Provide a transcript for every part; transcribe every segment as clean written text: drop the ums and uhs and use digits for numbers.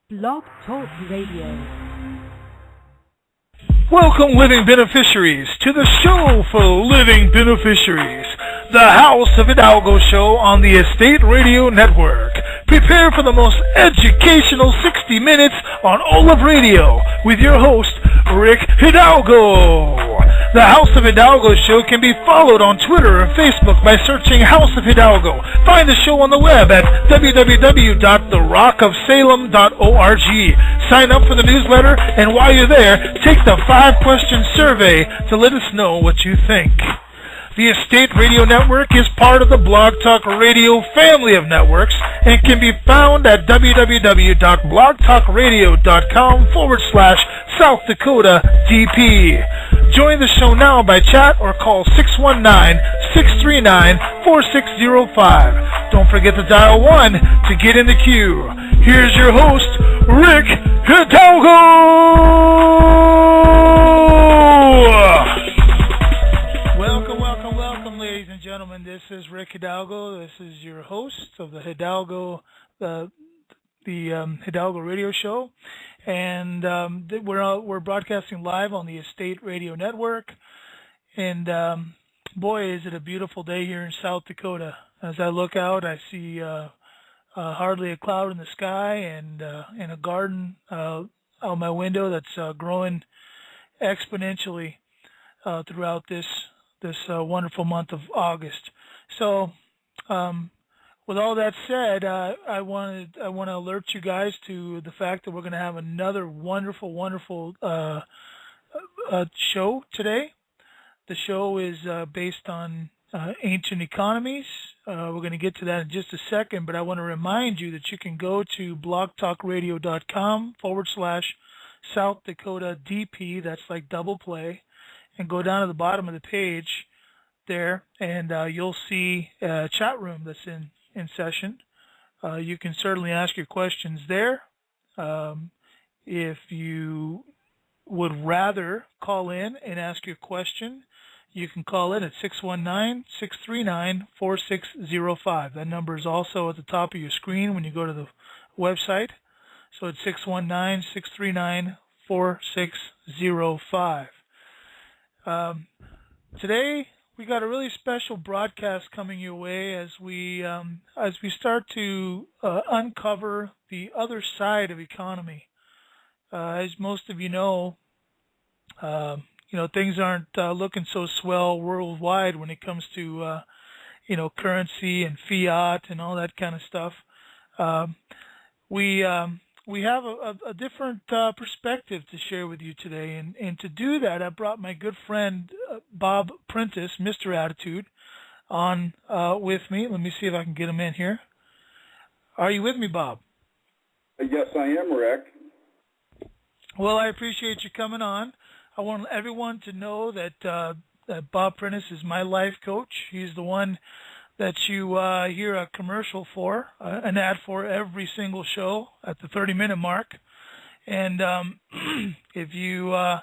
Blog Talk Radio. Welcome, living beneficiaries, to the show for living beneficiaries, the House of Hidalgo show on the Estate Radio Network. Prepare for the most educational 60 minutes on all of radio with your host, Rick Hidalgo. The House of Hidalgo show can be followed on Twitter and Facebook by searching House of Hidalgo. Find the show on the web at www.therockofsalem.org. Sign up for the newsletter, and while you're there, take the 5-question survey to let us know what you think. The Estate Radio Network is part of the Blog Talk Radio family of networks and can be found at www.blogtalkradio.com/South Dakota DP. Join the show now by chat or call 619-639-4605. Don't forget to dial 1 to get in the queue. Here's your host, Rick Hidalgo! Welcome, ladies and gentlemen. This is Rick Hidalgo. This is your host of the Hidalgo, the Hidalgo Radio Show, and we're broadcasting live on the Estate Radio Network. And boy, is it a beautiful day here in South Dakota. As I look out, I see hardly a cloud in the sky, and a garden out my window that's growing exponentially throughout this wonderful month of August. So, with all that said, I want to alert you guys to the fact that we're going to have another wonderful show today. The show is based on ancient economies. We're going to get to that in just a second, but I want to remind you that you can go to blogtalkradio.com/South Dakota DP. That's like double play. And go down to the bottom of the page there, and you'll see a chat room that's in session. You can certainly ask your questions there. If you would rather call in and ask your question, you can call in at 619-639-4605. That number is also at the top of your screen when you go to the website. So it's 619-639-4605. Today we got a really special broadcast coming your way as we start to uncover the other side of economy. As most of you know, things aren't looking so swell worldwide when it comes to currency and fiat and all that kind of stuff. We have a different perspective to share with you today. And to do that, I brought my good friend Bob Prentice, Mr. Attitude, on with me. Let me see if I can get him in here. Are you with me, Bob? Yes, I am, Rick. Well, I appreciate you coming on. I want everyone to know that Bob Prentice is my life coach. He's the one that you hear a commercial for, an ad for every single show at the 30-minute mark. And if you're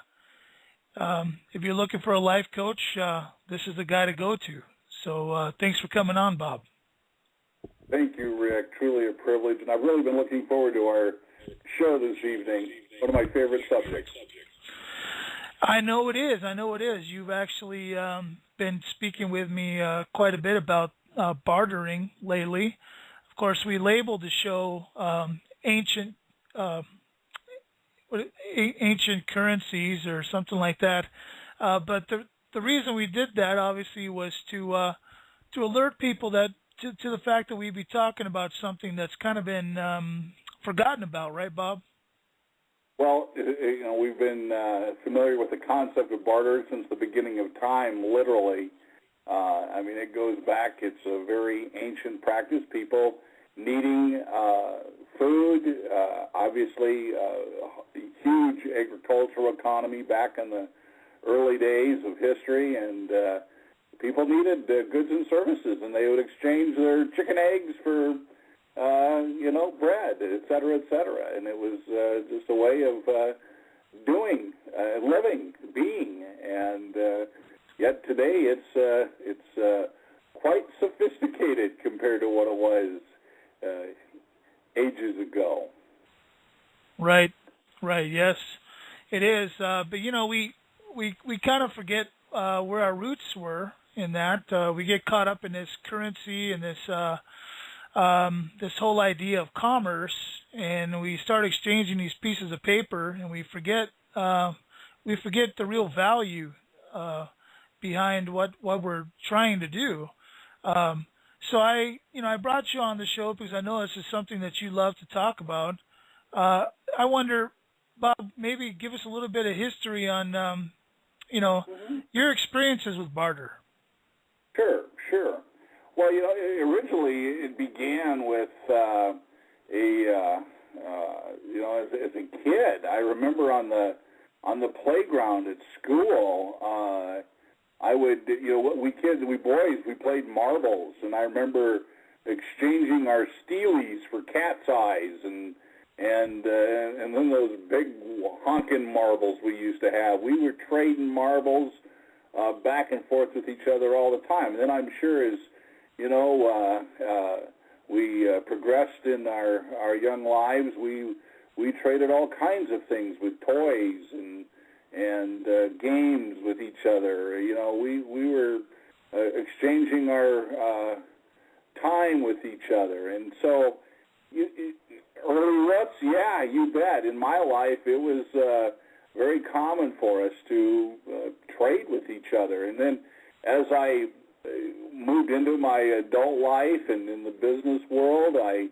looking for a life coach, this is the guy to go to. So thanks for coming on, Bob. Thank you, Rick. Truly a privilege. And I've really been looking forward to our show this evening. One of my favorite subjects. I know it is. You've actually been speaking with me quite a bit about bartering lately. Of course, we labeled the show ancient currencies or something like that. But the reason we did that, obviously, was to alert people to the fact that we'd be talking about something that's kind of been forgotten about, right, Bob? Well, we've been familiar with the concept of barter since the beginning of time, literally. It goes back. It's a very ancient practice. People needing food, obviously a huge agricultural economy back in the early days of history, and people needed goods and services, and they would exchange their chicken eggs for bread, et cetera, and it was just a way of doing, living, being, and yet today it's quite sophisticated compared to what it was ages ago. Right, right. Yes, it is. But we kind of forget where our roots were in that. We get caught up in this currency and this whole idea of commerce, and we start exchanging these pieces of paper, and we forget the real value behind what we're trying to do. So I brought you on the show because I know this is something that you love to talk about. I wonder, Bob, maybe give us a little bit of history on, Hmm. your experiences with barter. Sure, sure. Well, originally it began with as a kid. I remember on the playground at school, I would, we boys, we played marbles, and I remember exchanging our steelies for cat's eyes, and then those big honkin' marbles we used to have. We were trading marbles back and forth with each other all the time. And then I'm sure as we progressed in our young lives, we traded all kinds of things with toys and games with each other. We were exchanging our time with each other, and so early roots, yeah, you bet. In my life, it was very common for us to trade with each other, and then as I moved into my adult life and in the business world, I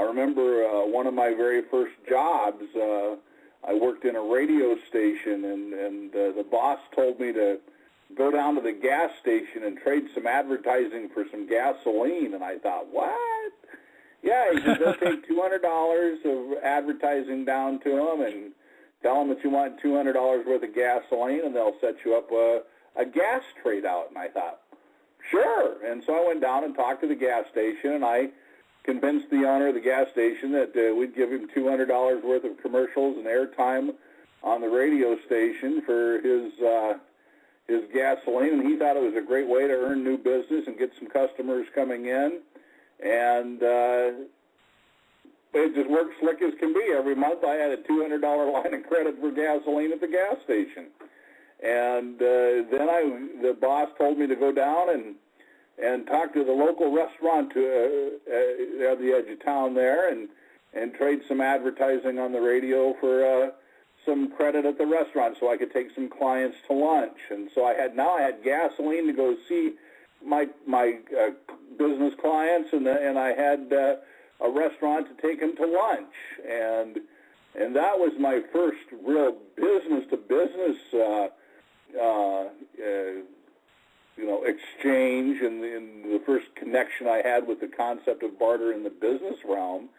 remember one of my very first jobs. I worked in a radio station, and the boss told me to go down to the gas station and trade some advertising for some gasoline. And I thought, what? Yeah, he said, go take $200 of advertising down to them and tell them that you want $200 worth of gasoline, and they'll set you up a gas trade out. And I thought, sure. And so I went down and talked to the gas station, and I convinced the owner of the gas station that we'd give him $200 worth of commercials and airtime on the radio station for his gasoline, and he thought it was a great way to earn new business and get some customers coming in. And it just worked slick as can be. Every month I had a $200 line of credit for gasoline at the gas station. And then the boss told me to go down and talk to the local restaurant at the edge of town there and trade some advertising on the radio for some credit at the restaurant so I could take some clients to lunch. And so I had gasoline to go see my business clients, and I had a restaurant to take them to lunch. And that was my first real business-to-business exchange, and the first connection I had with the concept of barter in the business realm.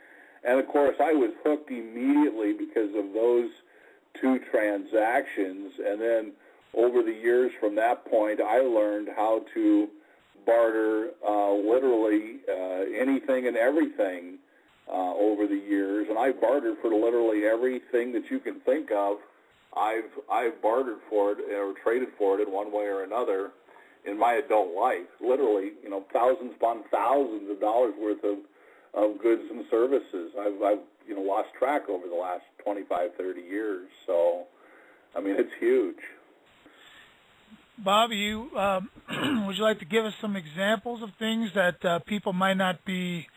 And of course, I was hooked immediately because of those two transactions. And then over the years from that point, I learned how to barter literally anything and everything over the years. And I bartered for literally everything that you can think of. I've bartered for it or traded for it in one way or another in my adult life. Literally, thousands upon thousands of dollars worth of goods and services. I've lost track over the last 25, 30 years. So, I mean, it's huge. Bob, would you like to give us some examples of things that people might not be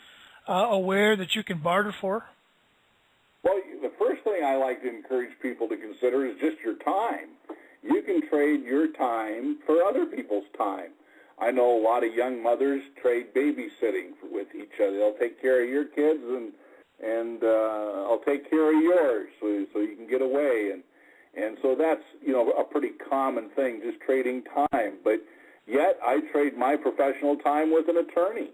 aware that you can barter for? Well, the first thing I like to encourage people to consider is just your time. You can trade your time for other people's time. I know a lot of young mothers trade babysitting with each other. They'll take care of your kids, and I'll take care of yours, so you can get away. And so that's a pretty common thing, just trading time. But yet I trade my professional time with an attorney.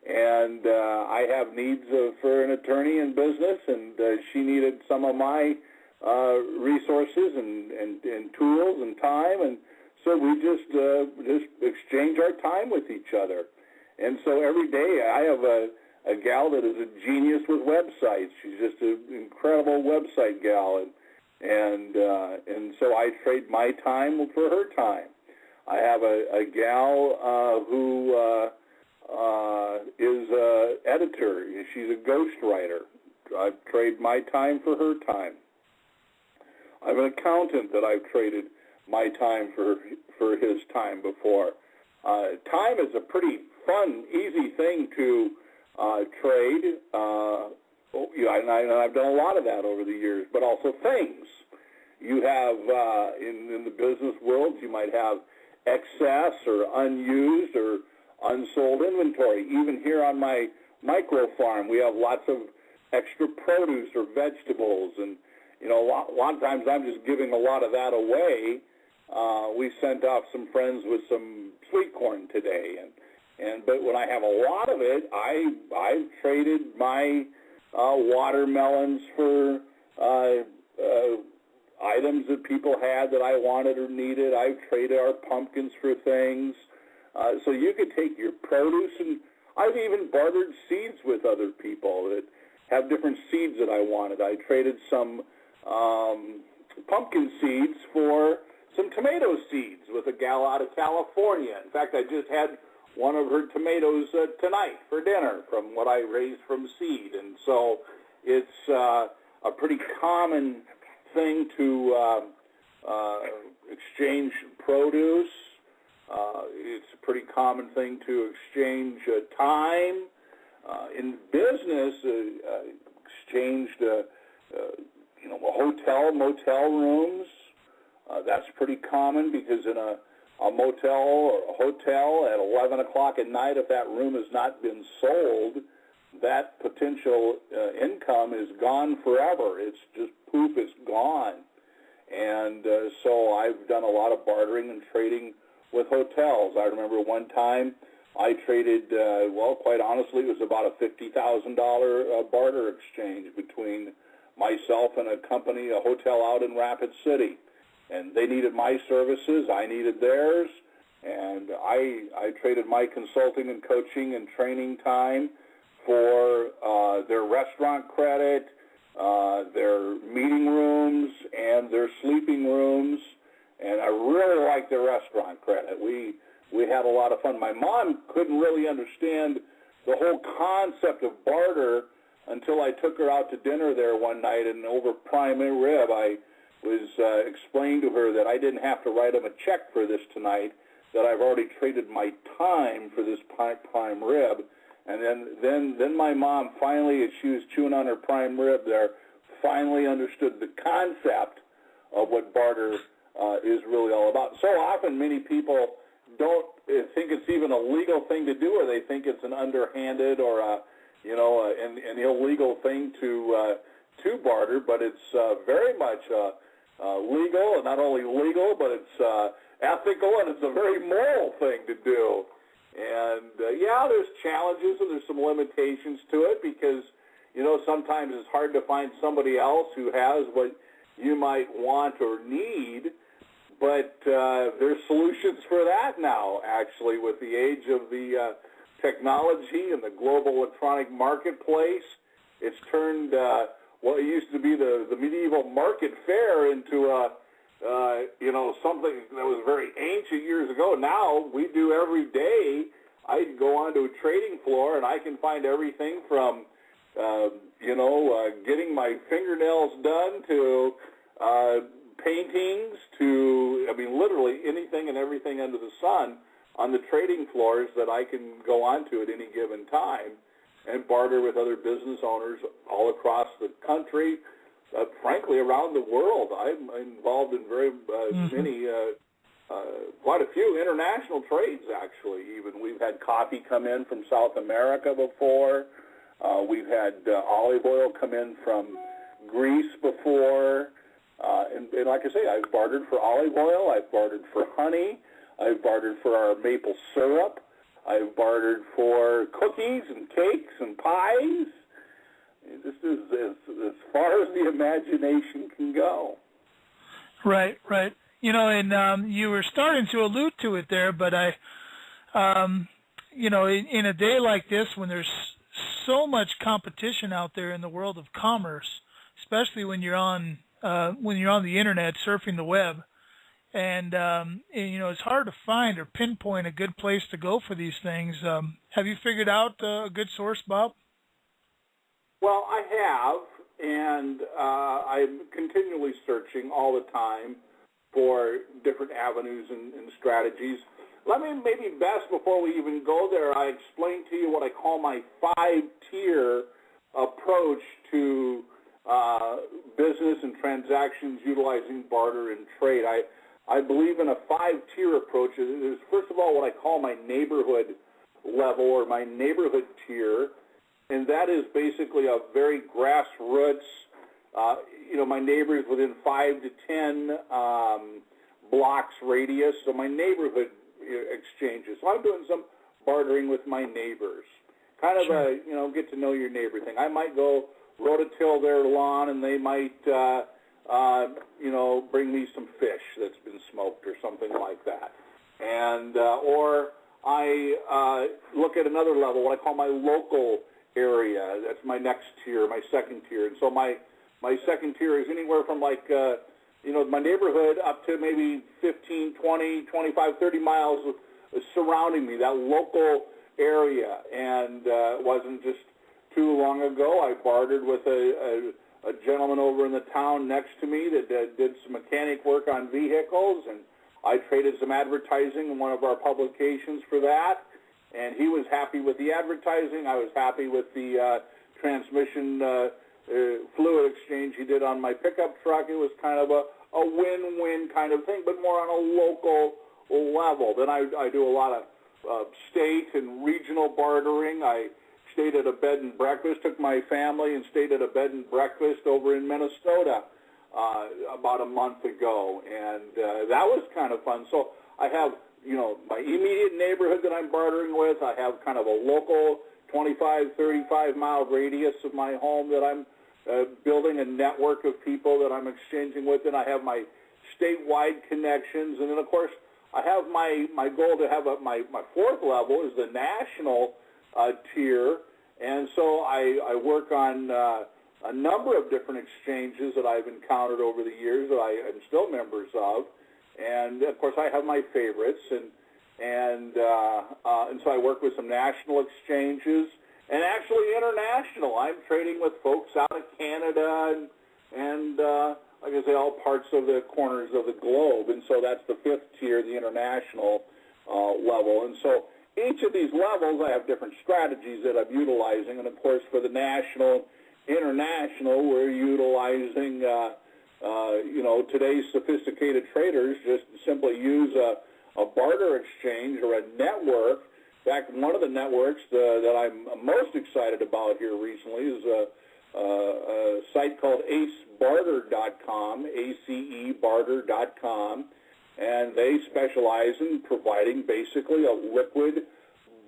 And I have needs for an attorney in business, and she needed some of my resources and tools and time, and so we just exchange our time with each other. And so every day I have a gal that is a genius with websites. She's just an incredible website gal, and so I trade my time for her time. I have a gal who is an editor. She's a ghostwriter, I've traded my time for her time. I have an accountant that I've traded my time for his time before. Time is a pretty fun, easy thing to trade. And I've done a lot of that over the years, but also things. You have, in the business world, you might have excess or unused or unsold inventory. Even here on my micro farm, we have lots of extra produce or vegetables, and a lot of times I'm just giving a lot of that away. We sent off some friends with some sweet corn today, but when I have a lot of it, I've traded my watermelons for items that people had that I wanted or needed. I've traded our pumpkins for things. So you could take your produce, and I've even bartered seeds with other people that have different seeds that I wanted. I traded some pumpkin seeds for some tomato seeds with a gal out of California. In fact, I just had one of her tomatoes tonight for dinner from what I raised from seed. And so it's a pretty common thing to exchange produce. It's a pretty common thing to exchange time. In business, exchanged motel rooms. That's pretty common because in a motel or a hotel at 11 o'clock at night, if that room has not been sold, that potential income is gone forever. It's just poof, it's gone. And so I've done a lot of bartering and trading with hotels. I remember one time I traded, quite honestly, it was about a $50,000 barter exchange between myself and a company, a hotel out in Rapid City. And they needed my services, I needed theirs, and I traded my consulting and coaching and training time for their restaurant credit, their meeting rooms, and their sleeping rooms. And I really liked their restaurant credit. We had a lot of fun. My mom couldn't really understand the whole concept of barter until I took her out to dinner there one night, and over prime rib, I was explained to her that I didn't have to write them a check for this tonight, that I've already traded my time for this prime rib. And then my mom finally, as she was chewing on her prime rib there, finally understood the concept of what barter is really all about. So often many people don't think it's even a legal thing to do, or they think it's an underhanded or an illegal thing to barter, but it's very much legal, and not only legal, but it's ethical, and it's a very moral thing to do. And there's challenges and there's some limitations to it because, sometimes it's hard to find somebody else who has what you might want or need, but there's solutions for that now, actually, with the age of the technology and the global electronic marketplace. It's turned what used to be the medieval market fair into something that was very ancient years ago. Now we do every day. I go onto a trading floor and I can find everything from getting my fingernails done to paintings to literally anything and everything under the sun on the trading floors that I can go onto at any given time and barter with other business owners all across the country, frankly, around the world. I'm involved in very many, quite a few international trades, actually. Even we've had coffee come in from South America before. We've had olive oil come in from Greece before. And like I say, I've bartered for olive oil. I've bartered for honey. I've bartered for our maple syrup. I've bartered for cookies and cakes and pies. This is as far as the imagination can go. Right. And you were starting to allude to it there, but in a day like this when there's so much competition out there in the world of commerce, especially when you're on the internet surfing the web, and it's hard to find or pinpoint a good place to go for these things. Have you figured out a good source, Bob? Well, I have, and I'm continually searching all the time for different avenues and strategies. Let me maybe best, before we even go there, I explain to you what I call my 5-tier approach to business and transactions utilizing barter and trade. I believe in a 5-tier approach. There's, first of all, what I call my neighborhood level or my neighborhood tier, and that is basically a very grassroots, my neighbors within 5 to 10 blocks radius, so my neighborhood exchanges. So I'm doing some bartering with my neighbors, kind of a, get to know your neighbor thing. I might go rototill their lawn, and they might, bring me some fish that's been smoked or something like that. And or I look at another level, what I call my local area. That's my next tier, my second tier. And so my second tier is anywhere from like, my neighborhood up to maybe 15, 20, 25, 30 miles surrounding me, that local area. And it wasn't just too long ago. I bartered with a gentleman over in the town next to me that did some mechanic work on vehicles, and I traded some advertising in one of our publications for that, and he was happy with the advertising. I was happy with the transmission fluid exchange he did on my pickup truck. It was kind of a win-win kind of thing, but more on a local level. Then I do a lot of state and regional bartering. I stayed at a bed and breakfast, took my family and stayed at a bed and breakfast over in Minnesota about a month ago, and that was kind of fun. So I have, my immediate neighborhood that I'm bartering with. I have kind of a local 25, 35-mile radius of my home that I'm building a network of people that I'm exchanging with, and I have my statewide connections. And then, of course, I have my goal to have my fourth level is the national tier, and so I work on a number of different exchanges that I've encountered over the years that I am still members of, and of course I have my favorites, and so I work with some national exchanges and actually international. I'm trading with folks out of Canada and like I say, all parts of the corners of the globe, and so that's the fifth tier, the international level, and so each of these levels, I have different strategies that I'm utilizing, and of course, for the national, international, we're utilizing, today's sophisticated traders just simply use a barter exchange or a network. In fact, one of the networks that I'm most excited about here recently is a site called acebarter.com, ACEbarter.com. And they specialize in providing basically a liquid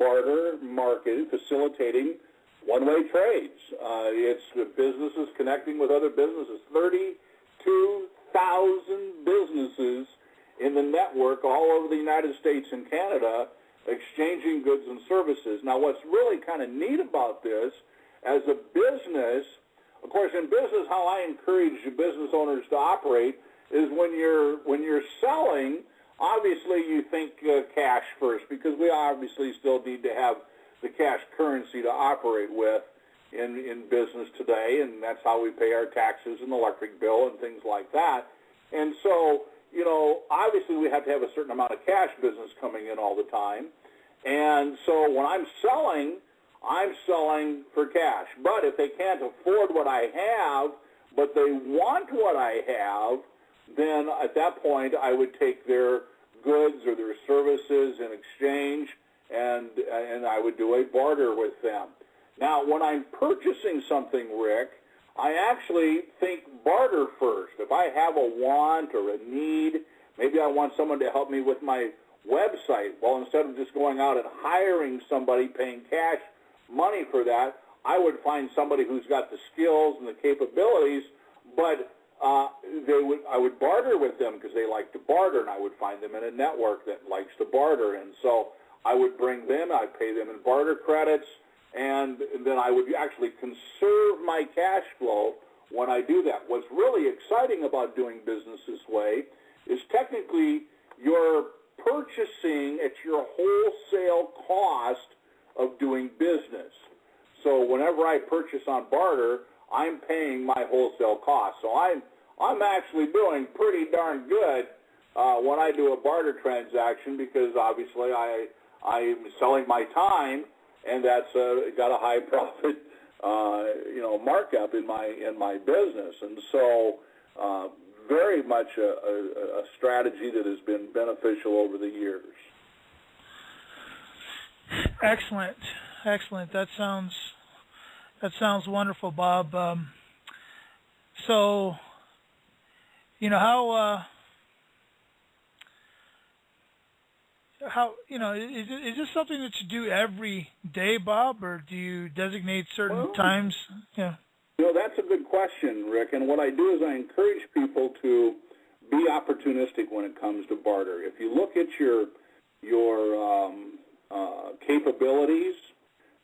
barter market, facilitating one-way trades. It's businesses connecting with other businesses. 32,000 businesses in the network all over the United States and Canada exchanging goods and services. Now, what's really kind of neat about this, as a business, of course, in business, how I encourage business owners to operate is when you're selling, obviously you think cash first, because we obviously still need to have the cash currency to operate with in business today, and that's how we pay our taxes and electric bill and things like that. And so, obviously we have to have a certain amount of cash business coming in all the time. And so when I'm selling for cash. But if they can't afford what I have, but they want what I have, then at that point I would take their goods or their services in exchange, and I would do a barter with them. Now, when I'm purchasing something, Rick, I actually think barter first. If I have a want or a need, maybe I want someone to help me with my website. Well, instead of just going out and hiring somebody, paying cash money for that, I would find somebody who's got the skills and the capabilities, but I would barter with them because they like to barter, and I would find them in a network that likes to barter. And so I would bring them, I'd pay them in barter credits, and then I would actually conserve my cash flow when I do that. What's really exciting about doing business this way is technically you're purchasing at your wholesale cost of doing business. So whenever I purchase on barter, I'm paying my wholesale cost. So I'm actually doing pretty darn good when I do a barter transaction, because obviously I'm selling my time, and that's got a high profit markup in my business. And so very much a strategy that has been beneficial over the years. Excellent. That sounds wonderful, Bob. So, how is this something that you do every day, Bob, or do you designate certain times? Yeah. That's a good question, Rick. And what I do is I encourage people to be opportunistic when it comes to barter. If you look at your capabilities,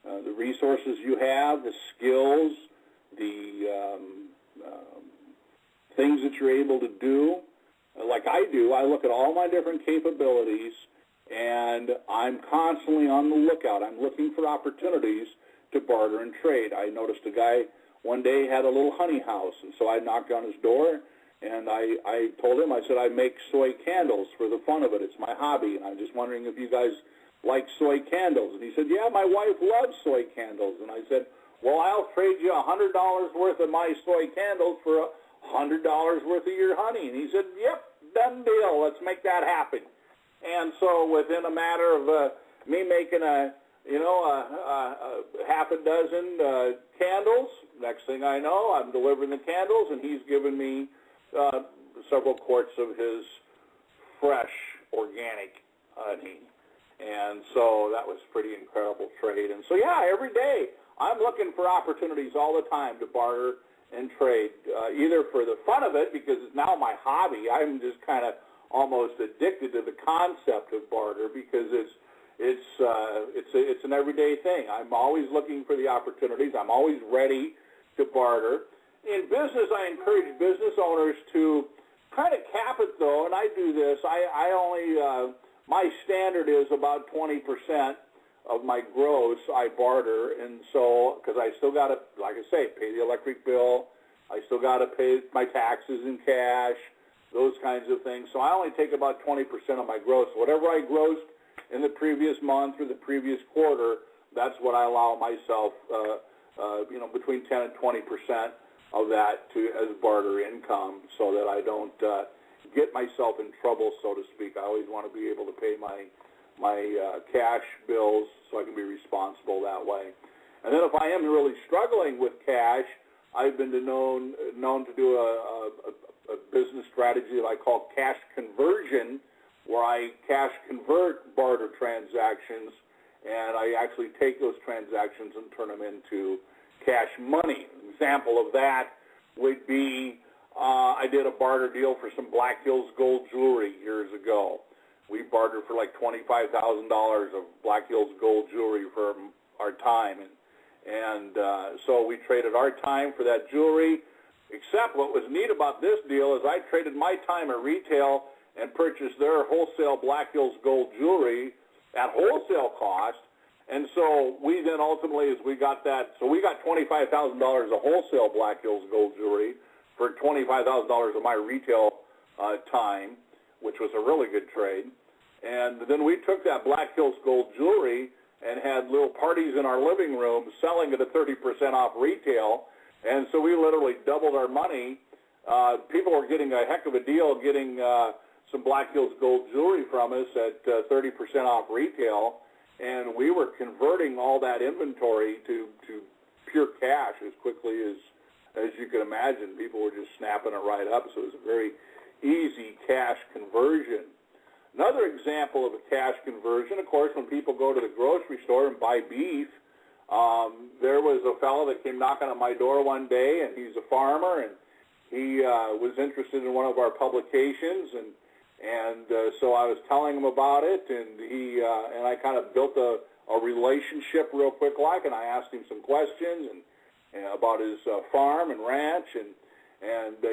the resources you have, the skills, the things that you're able to do, like I do, I look at all my different capabilities, and I'm constantly on the lookout. I'm looking for opportunities to barter and trade. I noticed a guy one day had a little honey house, and so I knocked on his door, and I told him, I said, I make soy candles for the fun of it. It's my hobby, and I'm just wondering if you guys like soy candles. And he said, yeah, my wife loves soy candles. And I said, well, I'll trade you $100 worth of my soy candles for $100 worth of your honey. And he said, yep, done deal. Let's make that happen. And so within a matter of me making a half a dozen candles, next thing I know, I'm delivering the candles, and he's given me several quarts of his fresh organic honey. And so that was a pretty incredible trade. And so, yeah, every day I'm looking for opportunities all the time to barter and trade, either for the fun of it, because it's now my hobby. I'm just kind of almost addicted to the concept of barter, because it's an everyday thing. I'm always looking for the opportunities. I'm always ready to barter. In business, I encourage business owners to kind of cap it, though, and I do this. I only my standard is about 20% of my gross I barter, and so, because I still got to, like I say, pay the electric bill, I still got to pay my taxes in cash, those kinds of things. So I only take about 20% of my gross. Whatever I grossed in the previous month or the previous quarter, that's what I allow myself, between 10 and 20% of that as barter income, so that I don't get myself in trouble, so to speak. I always want to be able to pay my cash bills, so I can be responsible that way. And then if I am really struggling with cash, I've been known to do a business strategy that I call cash conversion, where I cash convert barter transactions, and I actually take those transactions and turn them into cash money. An example of that would be I did a barter deal for some Black Hills gold jewelry years ago. We bartered for like $25,000 of Black Hills gold jewelry for our time, and so we traded our time for that jewelry. Except what was neat about this deal is I traded my time at retail and purchased their wholesale Black Hills gold jewelry at wholesale cost. And so we then ultimately, as we got that, so we got $25,000 of wholesale Black Hills gold jewelry for $25,000 of my retail time, which was a really good trade. And then we took that Black Hills gold jewelry and had little parties in our living room selling it at 30% off retail. And so we literally doubled our money. People were getting a heck of a deal getting some Black Hills gold jewelry from us at 30% off retail. And we were converting all that inventory to pure cash as quickly as you can imagine. People were just snapping it right up, so it was a very easy cash conversion. Another example of a cash conversion, of course, when people go to the grocery store and buy beef, there was a fellow that came knocking on my door one day, and he's a farmer, and he was interested in one of our publications, and so I was telling him about it, and I kind of built a relationship real quick and I asked him some questions and about his farm and ranch, and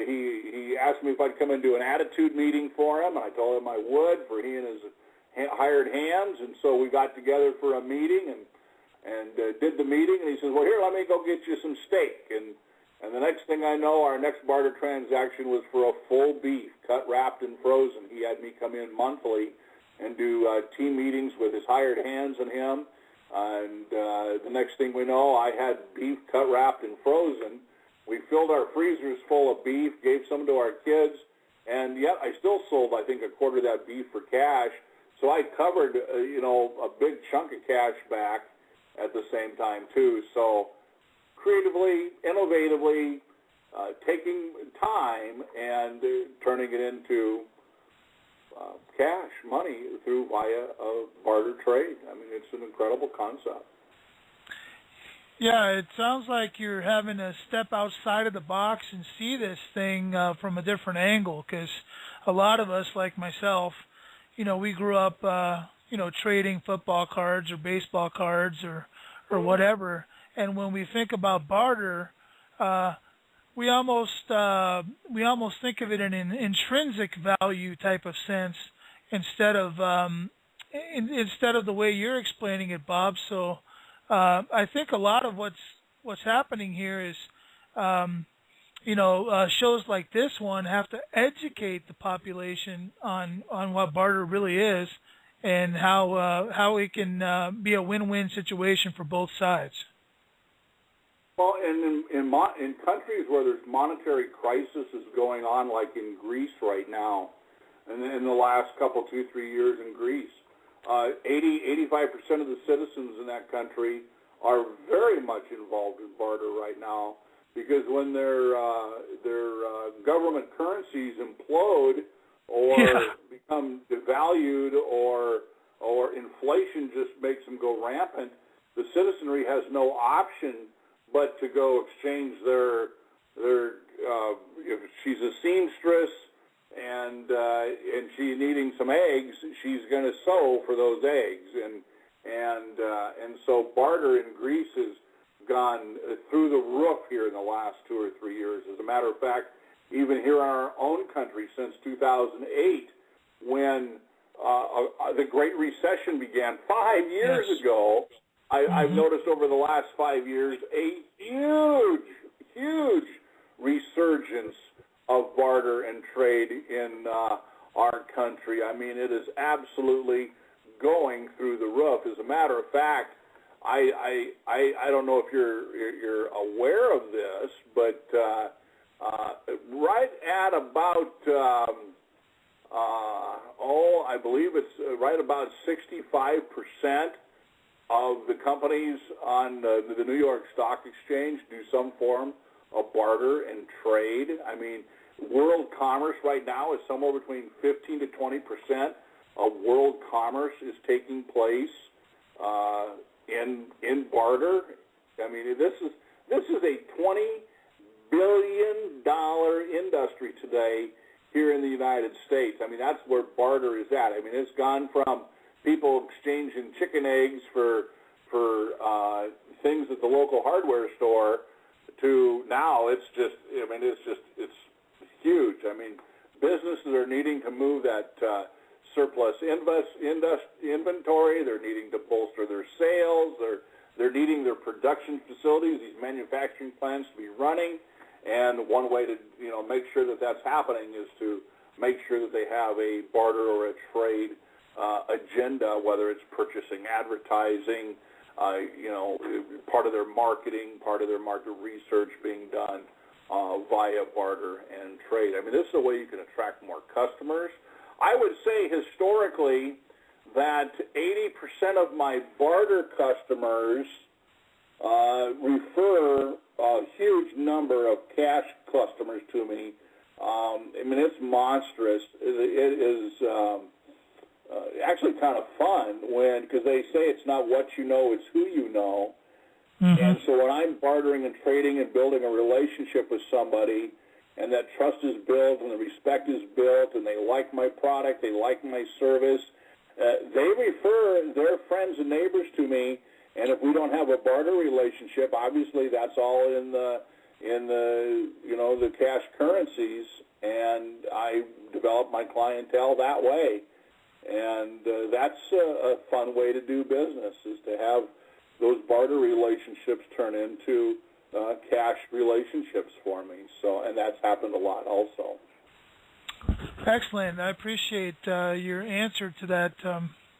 he asked me if I'd come and do an attitude meeting for him, and I told him I would, for he and his hired hands. And so we got together for a meeting, and and did the meeting, and he says, well, here, let me go get you some steak. And the next thing I know, our next barter transaction was for a full beef, cut, wrapped, and frozen. He had me come in monthly and do team meetings with his hired hands and him. And the next thing we know, I had beef cut, wrapped, and frozen. We filled our freezers full of beef, gave some to our kids, and yet I still sold, I think, a quarter of that beef for cash. So I covered, a big chunk of cash back at the same time, too. So creatively, innovatively, taking time and turning it into cash, money, via a barter trade. I mean, it's an incredible concept. Yeah, it sounds like you're having to step outside of the box and see this thing from a different angle, because a lot of us, like myself, we grew up, trading football cards or baseball cards or whatever. And when we think about barter, we almost think of it in an intrinsic value type of sense instead of the way you're explaining it, Bob. So I think a lot of what's happening here is, shows like this one have to educate the population on what barter really is and how it can be a win-win situation for both sides. Well, and in countries where there's monetary crisis is going on, like in Greece right now, and in the last couple, 2-3 years in Greece, 85% of the citizens in that country are very much involved in barter right now, because when their government currencies implode or become devalued or inflation just makes them go rampant, the citizenry has no option but to go exchange their if she's a seamstress and she's needing some eggs, she's going to sew for those eggs, and so barter in Greece has gone through the roof here in the last 2 or 3 years. As a matter of fact, even here in our own country since 2008, when the Great Recession began 5 years ago, I've noticed over the last 5 years a huge resurgence of barter and trade in our country. I mean, it is absolutely going through the roof. As a matter of fact, I don't know if you're aware of this, but right at about I believe it's right about 65% of the companies on the New York Stock Exchange do some form of barter and trade. I mean, world commerce right now is somewhere between 15 to 20% of world commerce is taking place in barter. I mean, this is a $20 billion industry today here in the United States. I mean, that's where barter is at. I mean, it's gone from people exchanging chicken eggs for things at the local hardware store to now it's huge. I mean, businesses are needing to move that surplus inventory. They're needing to bolster their sales. They're needing their production facilities, these manufacturing plants, to be running. And one way to make sure that that's happening is to make sure that they have a barter or a trade agenda, whether it's purchasing, advertising, part of their marketing, part of their market research being done via barter and trade. I mean, this is a way you can attract more customers. I would say historically that 80% of my barter customers refer a huge number of cash customers to me. I mean, it's monstrous. It is actually kind of fun because they say it's not what you know, it's who you know. And so when I'm bartering and trading and building a relationship with somebody, and that trust is built and the respect is built, and they like my product, they like my service, they refer their friends and neighbors to me. And if we don't have a barter relationship, obviously that's all in the the cash currencies, and I develop my clientele that way. And that's a fun way to do business, is to have those barter relationships turn into cash relationships for me. So, and that's happened a lot also. Excellent. I appreciate your answer to that,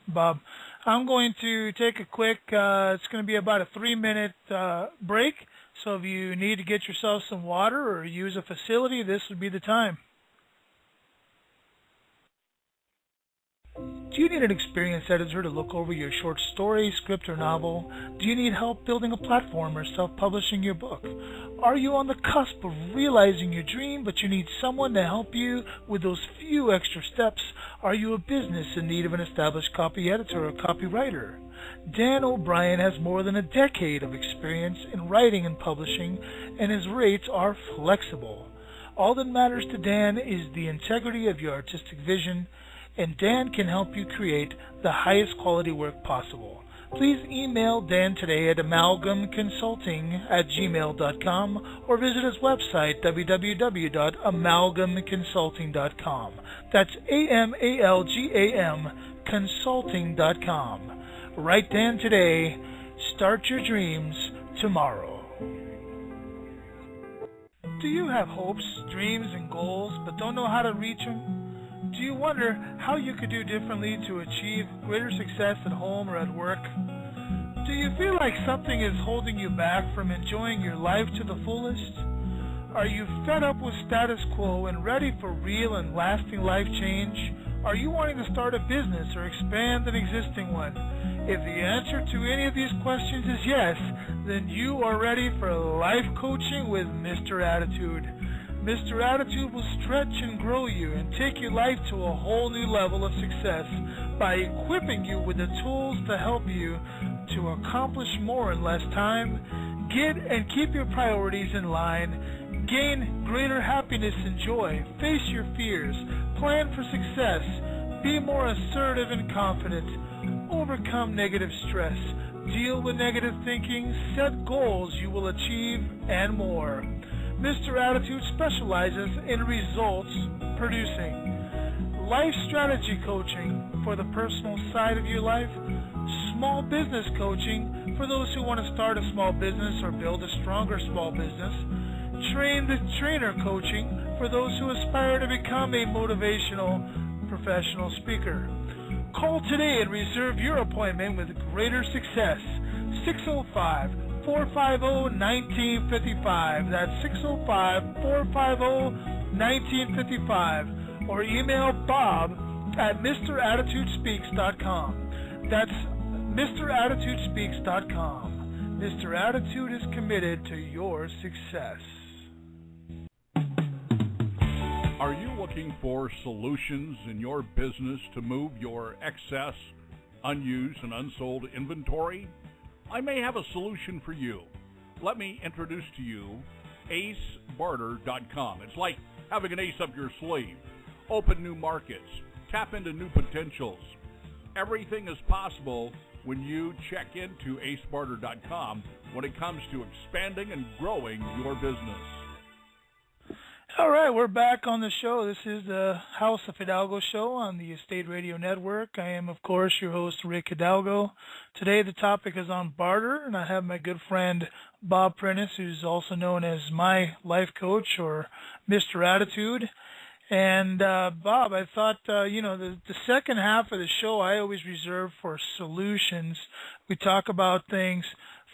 Bob. I'm going to take a quick, it's going to be about a 3-minute break. So if you need to get yourself some water or use a facility, this would be the time. Do you need an experienced editor to look over your short story, script, or novel? Do you need help building a platform or self-publishing your book? Are you on the cusp of realizing your dream, but you need someone to help you with those few extra steps? Are you a business in need of an established copy editor or copywriter? Dan O'Brien has more than a decade of experience in writing and publishing, and his rates are flexible. All that matters to Dan is the integrity of your artistic vision, and Dan can help you create the highest quality work possible. Please email Dan today at amalgamconsulting@gmail.com or visit his website, www.amalgamconsulting.com. That's AMALGAM consulting.com. Write Dan today. Start your dreams tomorrow. Do you have hopes, dreams, and goals, but don't know how to reach them? Do you wonder how you could do differently to achieve greater success at home or at work? Do you feel like something is holding you back from enjoying your life to the fullest? Are you fed up with status quo and ready for real and lasting life change? Are you wanting to start a business or expand an existing one? If the answer to any of these questions is yes, then you are ready for life coaching with Mr. Attitude. Mr. Attitude will stretch and grow you and take your life to a whole new level of success by equipping you with the tools to help you to accomplish more in less time, get and keep your priorities in line, gain greater happiness and joy, face your fears, plan for success, be more assertive and confident, overcome negative stress, deal with negative thinking, set goals you will achieve, and more. Mr. Attitude specializes in results producing. Life strategy coaching for the personal side of your life. Small business coaching for those who want to start a small business or build a stronger small business. Train the trainer coaching for those who aspire to become a motivational professional speaker. Call today and reserve your appointment with greater success. 605-450-1955. That's 605-450-1955. Or email Bob at MrAttitudespeaks.com. That's MrAttitudespeaks.com. Mr. Attitude is committed to your success. Are you looking for solutions in your business to move your excess, unused, and unsold inventory? I may have a solution for you. Let me introduce to you acebarter.com. It's like having an ace up your sleeve. Open new markets. Tap into new potentials. Everything is possible when you check into acebarter.com when it comes to expanding and growing your business. All right, we're back on the show. This is the House of Hidalgo show on the Estate Radio Network. I am, of course, your host, Rick Hidalgo. Today, the topic is on barter, and I have my good friend, Bob Prentice, who's also known as my life coach or Mr. Attitude. And, Bob, I thought, the second half of the show I always reserve for solutions. We talk about things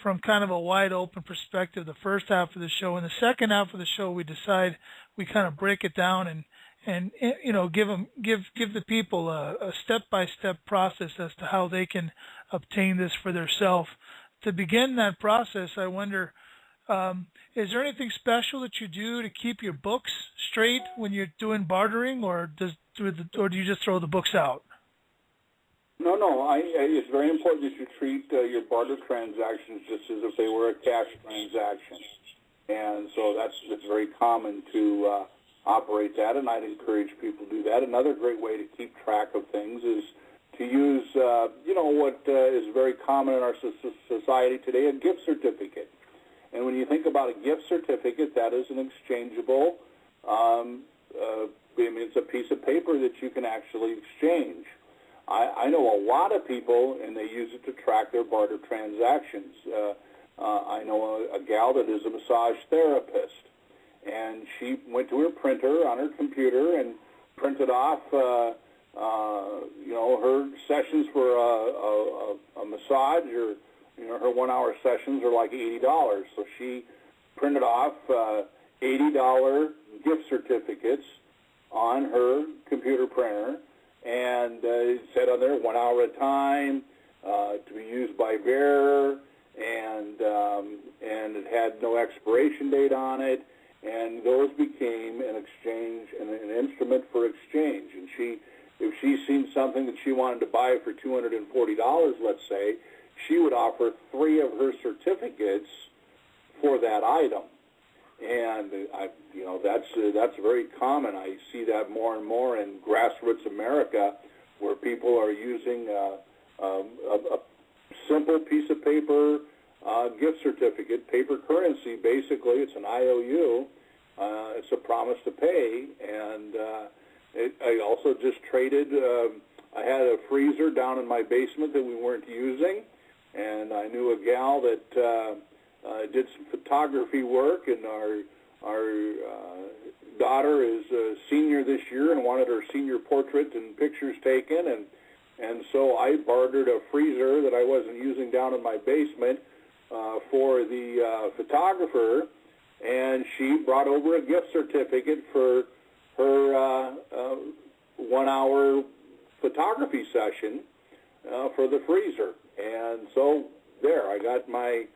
from kind of a wide open perspective the first half of the show. In the second half of the show, we kind of break it down and give the people a step-by-step process as to how they can obtain this for themselves. To begin that process, I wonder, is there anything special that you do to keep your books straight when you're doing bartering, or do you just throw the books out? No. It's very important that you treat your barter transactions just as if they were a cash transaction. And so it's very common to operate that, and I'd encourage people to do that. Another great way to keep track of things is to use, what is very common in our society today, a gift certificate. And when you think about a gift certificate, that is an exchangeable, it's a piece of paper that you can actually exchange. I know a lot of people, and they use it to track their barter transactions. I know a gal that is a massage therapist, and she went to her printer on her computer and printed off, her sessions for a massage, or her 1 hour sessions are like $80. So she printed off $80 gift certificates on her computer printer, and it said on there 1 hour at a time, to be used by bearer, and it had no expiration date on it, and those became an exchange and an instrument for exchange. And if she's seen something that she wanted to buy for $240, let's say, she would offer 3 of her certificates for that item. And that's very common. I see that more and more in grassroots America, where people are using a simple piece of paper gift certificate, paper currency. Basically, it's an IOU. It's a promise to pay. And I also just traded. I had a freezer down in my basement that we weren't using, and I knew a gal that did some photography work, and our daughter is a senior this year and wanted her senior portrait and pictures taken, and so I bartered a freezer that I wasn't using down in my basement for the photographer, and she brought over a gift certificate for her 1 hour photography session for the freezer. And so there, I got my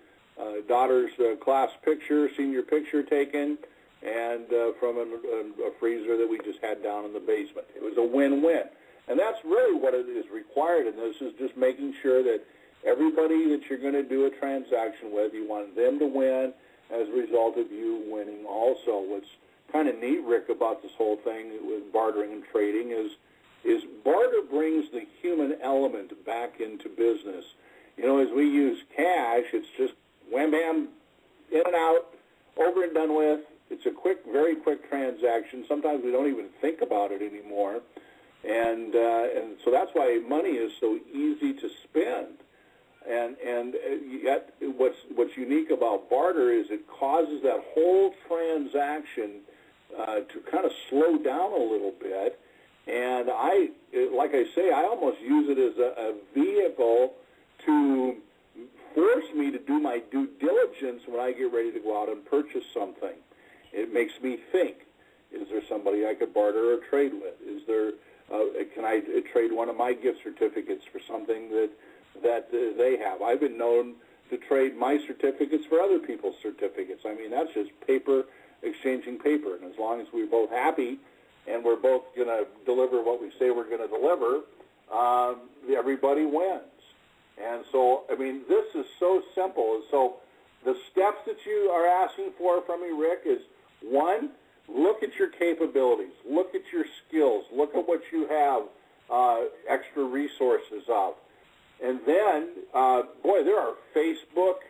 daughter's class picture, senior picture taken, and from a freezer that we just had down in the basement. It was a win-win. And that's really what it is required in this, is just making sure that everybody that you're going to do a transaction with, you want them to win as a result of you winning also. What's kind of neat, Rick, about this whole thing with bartering and trading is barter brings the human element back into business. As we use cash, it's just wham, bam, in and out, over and done with. It's a quick, very quick transaction. Sometimes we don't even think about it anymore. And so that's why money is so easy to spend. And yet what's unique about barter is it causes that whole transaction to kind of slow down a little bit. And like I say, I almost use it as a vehicle to force me to do my due diligence when I get ready to go out and purchase something. It makes me think, is there somebody I could barter or trade with? Can I trade one of my gift certificates for something that they have? I've been known to trade my certificates for other people's certificates. I mean, that's just paper, exchanging paper. And as long as we're both happy and we're both going to deliver what we say we're going to deliver, everybody wins. And so, I mean, this is so simple. So the steps that you are asking for from me, Rick, is, one, look at your capabilities. Look at your skills. Look at what you have extra resources of. And then, there are Facebook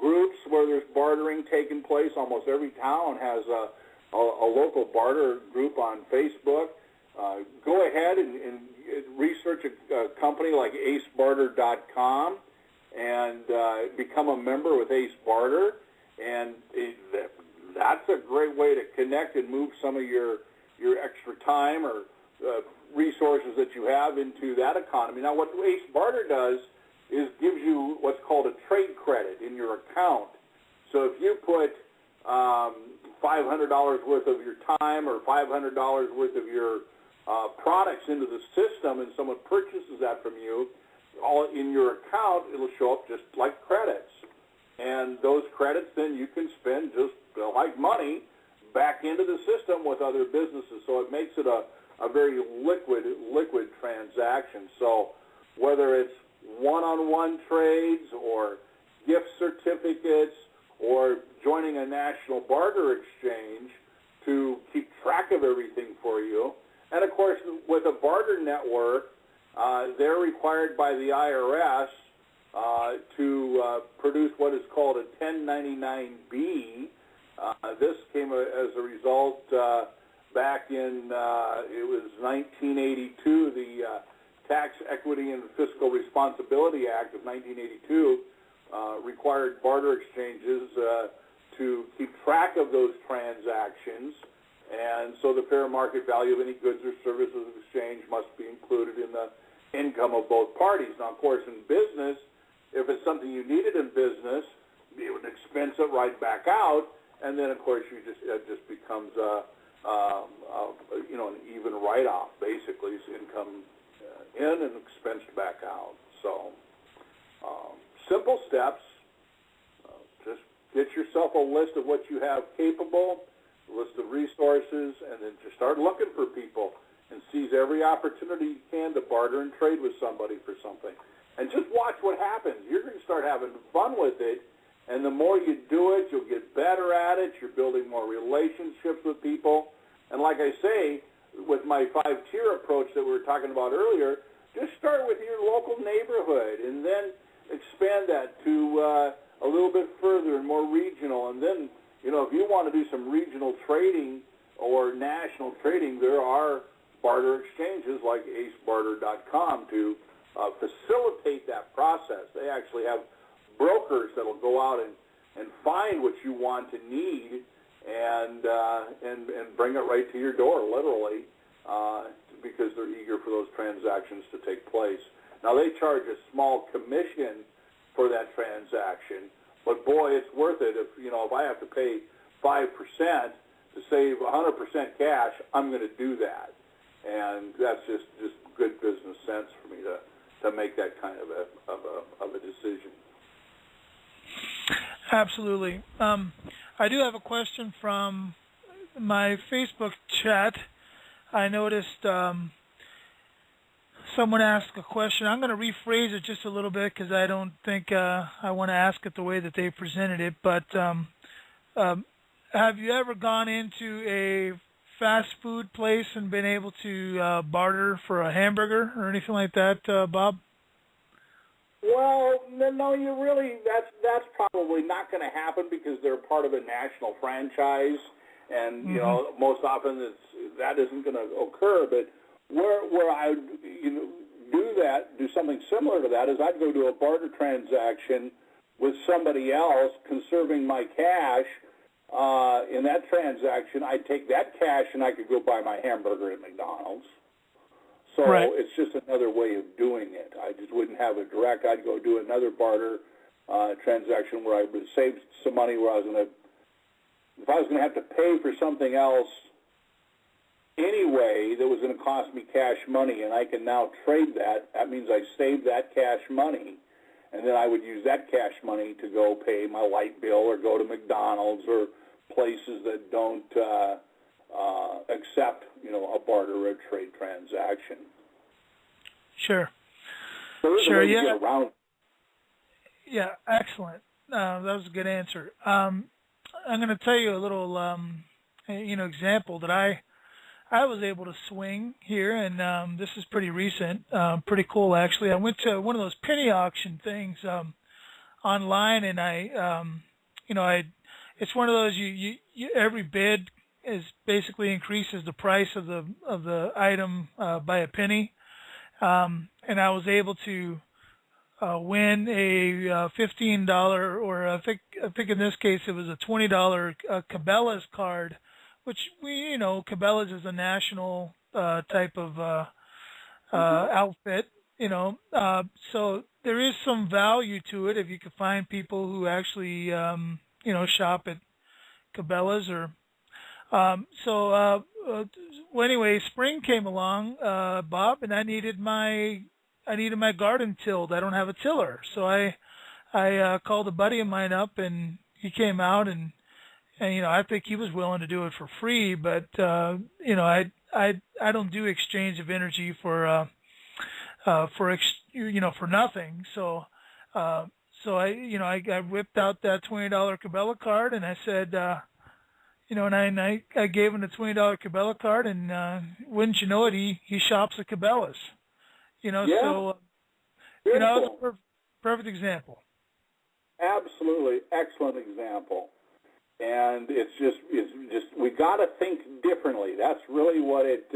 groups where there's bartering taking place. Almost every town has a local barter group on Facebook. Go ahead and research a company like acebarter.com and become a member with Ace Barter. And that's a great way to connect and move some of your extra time or resources that you have into that economy. Now, what Ace Barter does is gives you what's called a trade credit in your account. So if you put $500 worth of your time or $500 worth of your products into the system and someone purchases that from you, all in your account, it'll show up just like credits. And those credits then you can spend just like money back into the system with other businesses. So it makes it a very liquid transaction. So whether it's one-on-one trades or gift certificates or joining a national barter exchange to keep track of everything for you. And, of course, with a barter network, they're required by the IRS to produce what is called a 1099-B. This came as a result back in, it was 1982, the Tax Equity and Fiscal Responsibility Act of 1982 required barter exchanges to keep track of those transactions, and so the fair market value of any goods or services exchanged must be included in the income of both parties. Now, of course, in business, if it's something you needed in business, you would expense it right back out, and then, of course, it just becomes an even write-off, basically. It's income in and expensed back out. So, simple steps. Just get yourself a list of what you have capable, a list of resources, and then just start looking for people and seize every opportunity you can to barter and trade with somebody for something. And just watch what happens. You're going to start having fun with it, and the more you do it, you'll get better at it. You're building more relationships with people. And like I say, with my 5-tier approach that we were talking about earlier, just start with your local neighborhood and then expand that to a little bit further and more regional. And then, if you want to do some regional trading or national trading, there are barter exchanges like acebarter.com to facilitate that process. They actually have brokers that will go out and find what you want to need and bring it right to your door, literally, because they're eager for those transactions to take place. Now, they charge a small commission for that transaction, but boy, it's worth it. If I have to pay 5% to save 100% cash, I'm going to do that, and that's just good business sense for me to make that kind of a decision. Absolutely. I do have a question from my Facebook chat. I noticed someone asked a question. I'm going to rephrase it just a little bit because I don't think I want to ask it the way that they presented it. But have you ever gone into a fast food place and been able to barter for a hamburger or anything like that, Bob? Well, no, that's probably not going to happen because they're part of a national franchise, and most often that isn't going to occur. But where I would do something similar to that is I'd go to a barter transaction with somebody else, conserving my cash. In that transaction, I'd take that cash and I could go buy my hamburger at McDonald's. So right. It's just another way of doing it. I just wouldn't have it direct. I'd go do another barter transaction where I would save some money where if I was going to have to pay for something else anyway that was going to cost me cash money and I can now trade that, that means I saved that cash money, and then I would use that cash money to go pay my light bill or go to McDonald's or places that don't accept, a barter or a trade transaction. Sure. So sure, yeah. To get around. Yeah, excellent. That was a good answer. I'm going to tell you a little, example that I was able to swing here, and this is pretty recent, pretty cool actually. I went to one of those penny auction things online, and it's one of those you every bid is basically increases the price of the item by a penny, and I was able to win a $15 or I think in this case it was a $20 Cabela's card, which Cabela's is a national type of outfit, so there is some value to it if you could find people who actually shop at Cabela's or well, anyway, spring came along, Bob, and I needed my garden tilled. I don't have a tiller, so I called a buddy of mine up, and he came out, and I think he was willing to do it for free, but I don't do exchange of energy for nothing. So I whipped out that $20 Cabela card, and I said. And I gave him the $20 Cabela card, and wouldn't you know it, he shops at Cabela's. Yeah. So it was a perfect example. Absolutely, excellent example. And it's just we got to think differently. That's really what it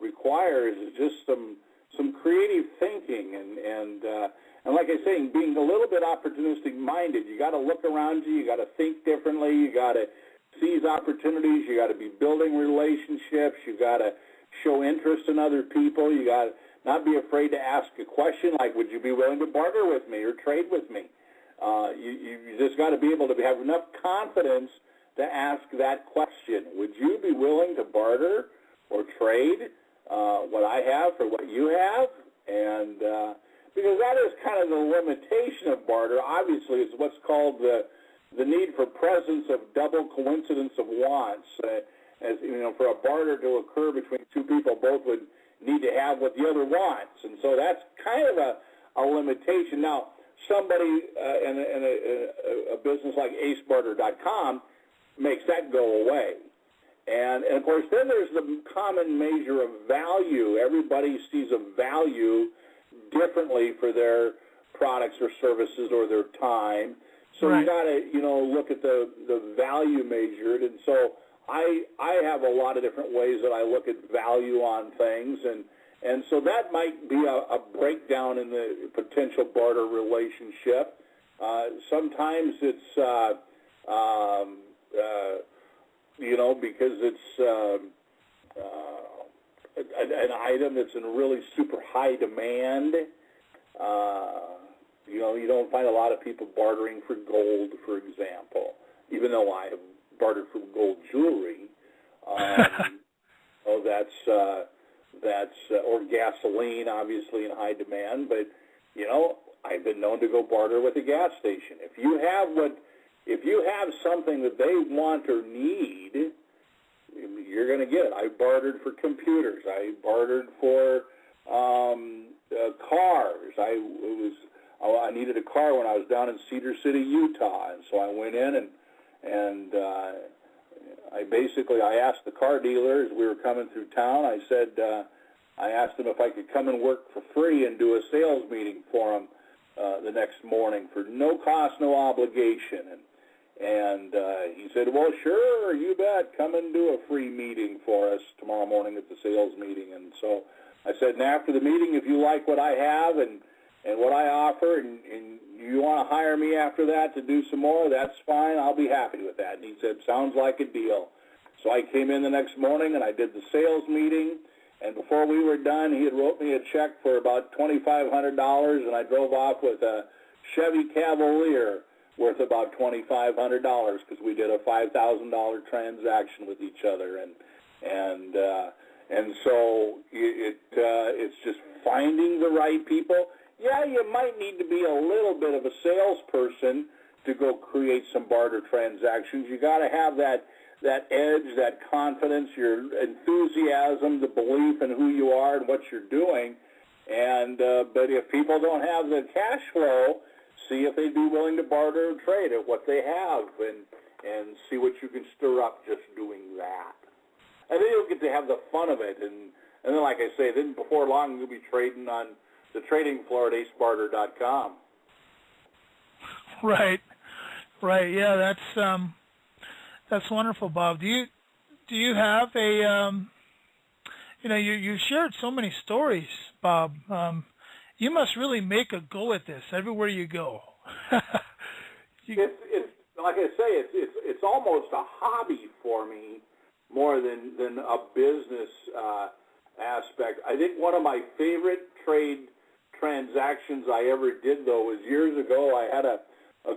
requires, is just creative thinking, and like I say, being a little bit opportunistic minded. You got to look around you. You got to think differently. You got to seize opportunities. You got to be building relationships. You got to show interest in other people. You got to not be afraid to ask a question like, would you be willing to barter with me or trade with me? You just got to be able to have enough confidence to ask that question. Would you be willing to barter or trade what I have for what you have? And because that is kind of the limitation of barter. Obviously, it's what's called the need for presence of double coincidence of wants. As you know, for a barter to occur between two people, both would need to have what the other wants, and so that's kind of a limitation. Now, somebody in a business like acebarter.com makes that go away. And of course, then there's the common measure of value. Everybody sees a value differently for their products or services or their time. So right. You got to, look at the value measured. And so I have a lot of different ways that I look at value on things. And so that might be a breakdown in the potential barter relationship. Sometimes it's, because it's an item that's in really super high demand. You don't find a lot of people bartering for gold, for example, even though I have bartered for gold jewelry. Or gasoline, obviously in high demand. But I've been known to go barter with a gas station. If you have something that they want or need, you're going to get it. I bartered for computers. I bartered for cars. I needed a car when I was down in Cedar City, Utah, and so I went in and I asked the car dealer as we were coming through town. I asked him if I could come and work for free and do a sales meeting for him the next morning for no cost, no obligation. And he said, well, sure, you bet. Come and do a free meeting for us tomorrow morning at the sales meeting. And so I said, and after the meeting, if you like what I have and what I offer and you want to hire me after that to do some more, that's fine. I'll be happy with that. And he said, sounds like a deal. So I came in the next morning and I did the sales meeting. And before we were done, he had wrote me a check for about $2,500, and I drove off with a Chevy Cavalier worth about $2,500 because we did a $5,000 transaction with each other, and so it's just finding the right people. Yeah, you might need to be a little bit of a salesperson to go create some barter transactions. You got to have that edge, that confidence, your enthusiasm, the belief in who you are and what you're doing. And but if people don't have the cash flow, see if they'd be willing to barter and trade at what they have, and see what you can stir up just doing that. And then you'll get to have the fun of it. And then, like I say, then before long you'll be trading on the trading floor at acebarter.com. Right. Yeah, that's wonderful, Bob. Do you have a you shared so many stories, Bob. You must really make a go at this everywhere you go. It's like I say, it's almost a hobby for me more than a business aspect. I think one of my favorite trade transactions I ever did, though, was years ago. I had a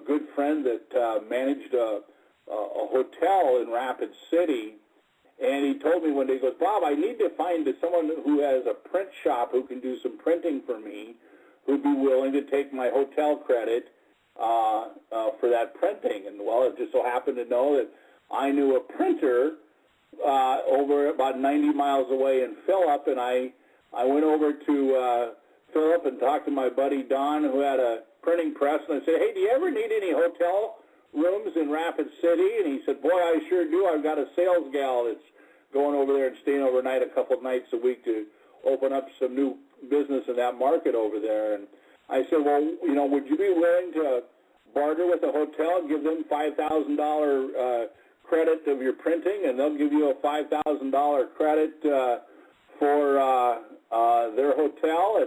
good friend that managed a hotel in Rapid City, and he told me one day, he goes, Bob, I need to find someone who has a print shop who can do some printing for me, who'd be willing to take my hotel credit for that printing. And, well, it just so happened to know that I knew a printer over about 90 miles away in Phillip, and I went over to Phillip and talked to my buddy Don, who had a printing press, and I said, hey, do you ever need any hotel rooms in Rapid City? And he said, boy, I sure do. I've got a sales gal that's going over there and staying overnight a couple of nights a week to open up some new business in that market over there. And I said, well, would you be willing to barter with a hotel, give them $5,000 credit of your printing, and they'll give you a $5,000 credit for their hotel?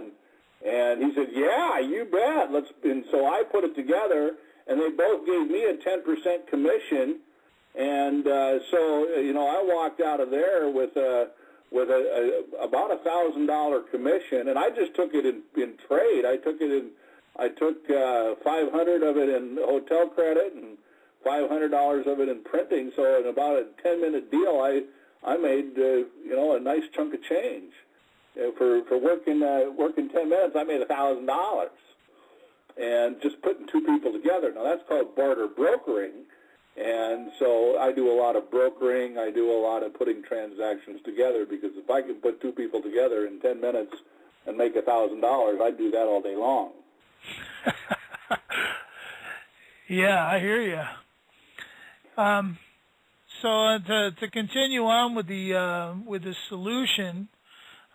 And he said, yeah, you bet. And so I put it together, and they both gave me a 10% commission. And so, I walked out of there with about $1,000 commission, and I just took it in trade. I took 500 of it in hotel credit and $500 of it in printing. So in about a 10-minute deal, I made a nice chunk of change. For working 10 minutes, I made $1,000, and just putting two people together. Now that's called barter brokering, and so I do a lot of brokering. I do a lot of putting transactions together, because if I can put two people together in 10 minutes and make $1,000, I'd do that all day long. Yeah, I hear you. So to continue on with the solution,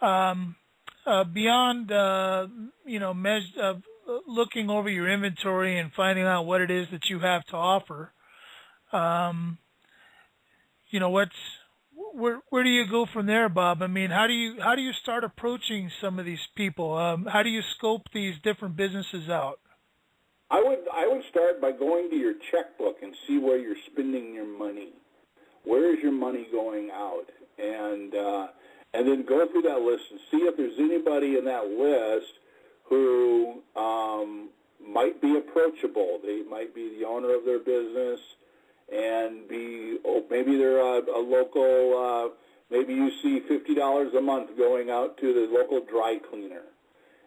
beyond looking over your inventory and finding out what it is that you have to offer, where do you go from there, Bob? I mean, how do you start approaching some of these people? How do you scope these different businesses out? I would start by going to your checkbook and see where you're spending your money. Where is your money going out? And then go through that list and see if there's anybody in that list who might be approachable. They might be the owner of their business, and maybe they're a local. Maybe you see $50 a month going out to the local dry cleaner,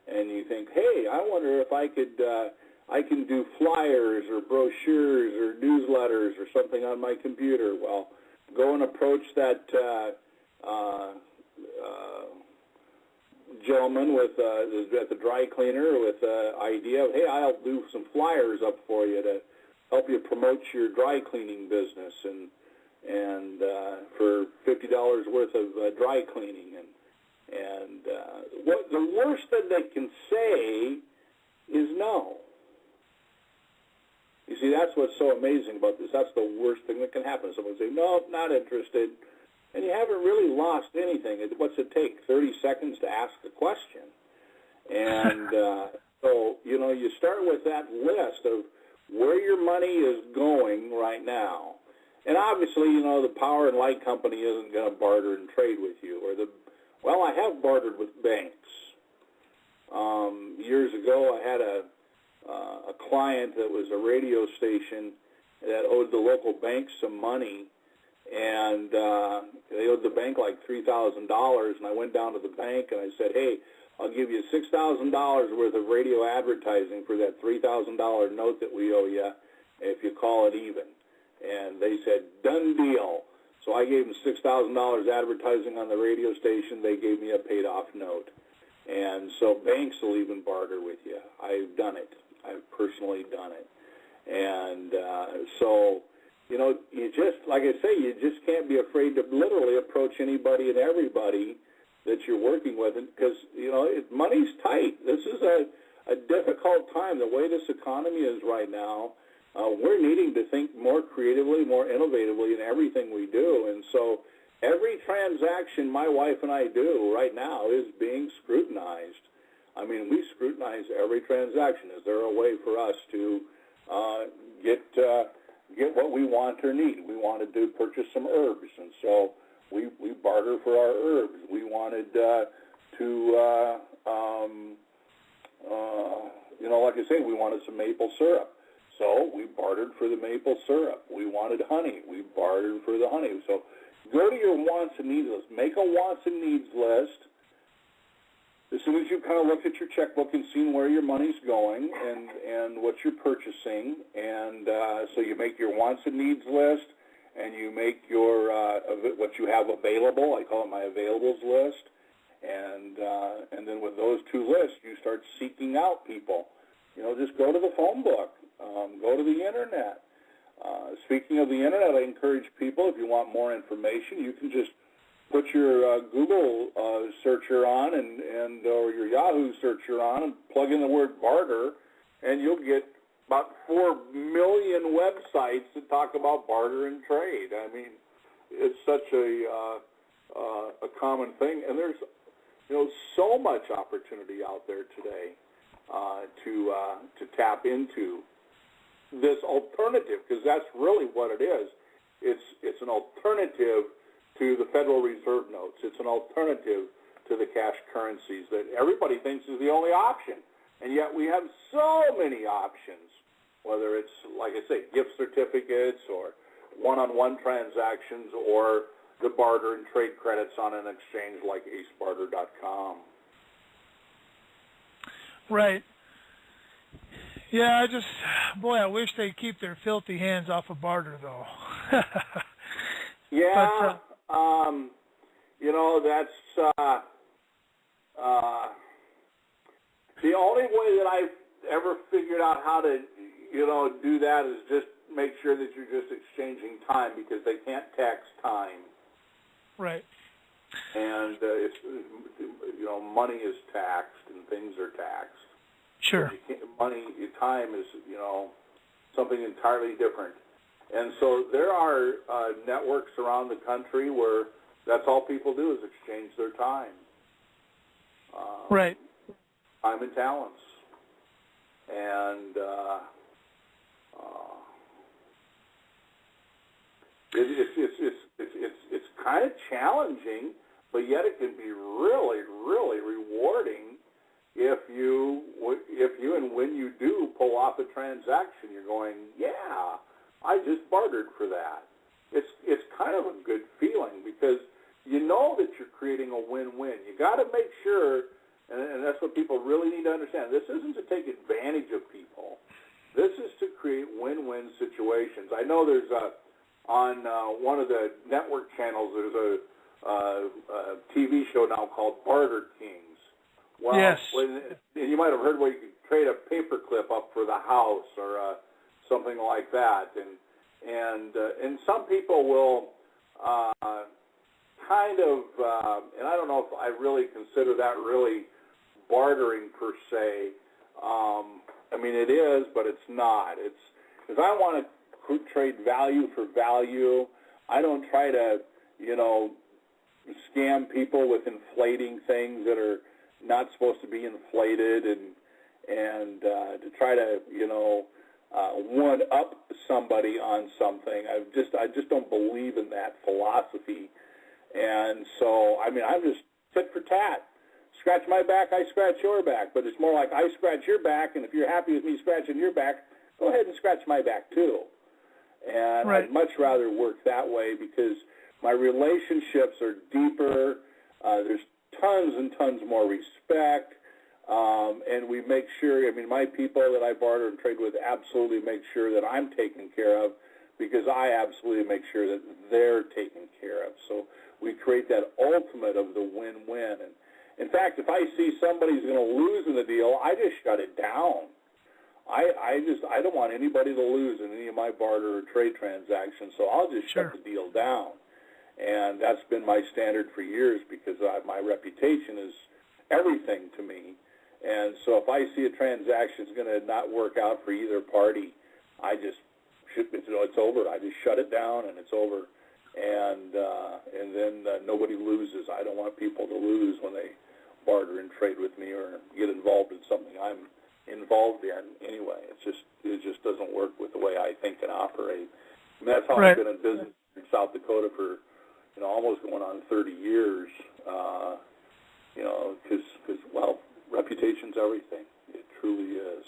and you think, hey, I wonder if I can do flyers or brochures or newsletters or something on my computer. Well, go and approach that gentleman at the dry cleaner with the idea of, hey, I'll do some flyers up for you to help you promote your dry cleaning business, and for $50 worth of dry cleaning. And what the worst that they can say is no. You see, that's what's so amazing about this. That's the worst thing that can happen. Someone say, no, not interested. And you haven't really lost anything. What's it take, 30 seconds to ask a question? And so, you start with that list of where your money is going right now. And obviously, the power and light company isn't going to barter and trade with you. Well, I have bartered with banks. Years ago, I had a client that was a radio station that owed the local bank some money, and they owed the bank like $3,000, and I went down to the bank and I said, hey, I'll give you $6,000 worth of radio advertising for that $3,000 note that we owe you if you call it even. And they said, done deal. So I gave them $6,000 advertising on the radio station. They gave me a paid-off note. And so banks will even barter with you. I've done it. I've personally done it. And so, you just, like I say, you just can't be afraid to literally approach anybody and everybody that you're working with, because, money's tight. This is a difficult time. The way this economy is right now, we're needing to think more creatively, more innovatively in everything we do. And so every transaction my wife and I do right now is being scrutinized. I mean, we scrutinize every transaction. Is there a way for us to get what we want or need? We wanted to purchase some herbs, and so we barter for our herbs. We wanted like I say, we wanted some maple syrup. So we bartered for the maple syrup. We wanted honey. We bartered for the honey. So go to your wants and needs list. Make a wants and needs list. As soon as you kind of looked at your checkbook and seen where your money's going and what you're purchasing, and so you make your wants and needs list, and you make your what you have available. I call it my availables list, and then with those two lists, you start seeking out people. Just go to the phone book, go to the internet. Speaking of the internet, I encourage people, if you want more information, you can just put your Google searcher on or your Yahoo searcher on and plug in the word barter, and you'll get about 4 million websites that talk about barter and trade. I mean, it's such a common thing. And there's, so much opportunity out there today to tap into this alternative, because that's really what it is. It's an alternative to the Federal Reserve notes. It's an alternative to the cash currencies that everybody thinks is the only option. And yet we have so many options, whether it's, like I say, gift certificates or one-on-one transactions or the barter and trade credits on an exchange like acebarter.com. Right. Yeah, I wish they'd keep their filthy hands off of barter, though. Yeah, but, that's the only way that I've ever figured out how to, do that is just make sure that you're just exchanging time, because they can't tax time. Right. And it's, money is taxed and things are taxed. Sure. Time is, something entirely different. And so there are networks around the country where that's all people do is exchange their time. Right. Time and talents. And it's kind of challenging, but yet it can be really, really rewarding if you and when you do pull off a transaction, you're going, yeah, I just bartered for that. It's kind of a good feeling, because you know that you're creating a win-win. You got to make sure, and that's what people really need to understand. This isn't to take advantage of people. This is to create win-win situations. I know there's on one of the network channels, there's a TV show now called Barter Kings. Well, yes. And you might have heard where you could trade a paperclip up for the house or something like that. And some people will kind of, and I don't know if I really consider that really bartering per se. I mean, it is, but it's not. It's because I want to trade value for value. I don't try to, scam people with inflating things that are not supposed to be inflated, and to try to one up somebody on something. I just don't believe in that philosophy, and so I'm just tit for tat. Scratch my back, I scratch your back, but it's more like I scratch your back, and if you're happy with me scratching your back, go ahead and scratch my back too. And right. I'd much rather work that way, because my relationships are deeper. There's tons and tons more respect, and we make sure, my people that I barter and trade with absolutely make sure that I'm taken care of, because I absolutely make sure that they're taken care of. So we create that ultimate of the win-win. And in fact, if I see somebody's going to lose in the deal, I just shut it down. I don't want anybody to lose in any of my barter or trade transactions, so I'll just shut the deal down. And that's been my standard for years, because my reputation is everything to me. And so if I see a transaction is going to not work out for either party, I just it's over. I just shut it down, and it's over. And then nobody loses. I don't want people to lose when they barter and trade with me or get involved in something I'm involved in. Anyway, it just doesn't work with the way I think and operate. That's how I've been in business in South Dakota for almost going on 30 years. Because reputation's everything. It truly is.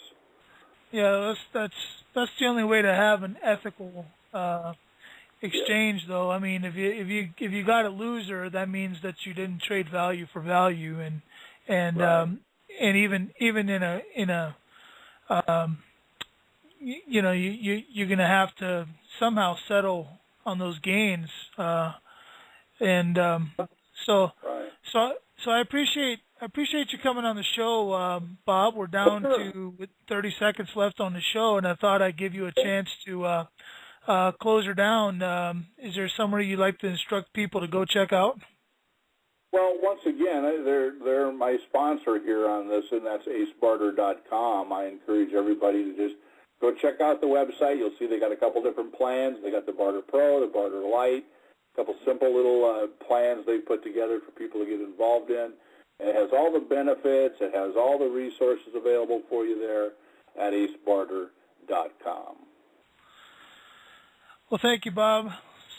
Yeah, that's the only way to have an ethical exchange, though. I mean, if you got a loser, that means that you didn't trade value for value, and even in a you're going to have to somehow settle on those gains, so I appreciate you coming on the show, Bob. We're down to 30 seconds left on the show, and I thought I'd give you a chance to close her down. Is there somewhere you'd like to instruct people to go check out? Well, once again, they're my sponsor here on this, and that's acebarter.com. I encourage everybody to just go check out the website. You'll see they got a couple different plans. They got the Barter Pro, the Barter Lite, a couple simple little plans they put together for people to get involved in. It has all the benefits. It has all the resources available for you there at acebarter.com. Well, thank you, Bob.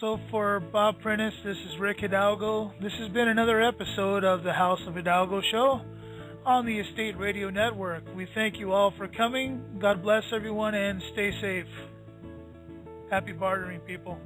So for Bob Prentice, this is Rick Hidalgo. This has been another episode of the House of Hidalgo Show on the Estate Radio Network. We thank you all for coming. God bless everyone and stay safe. Happy bartering, people.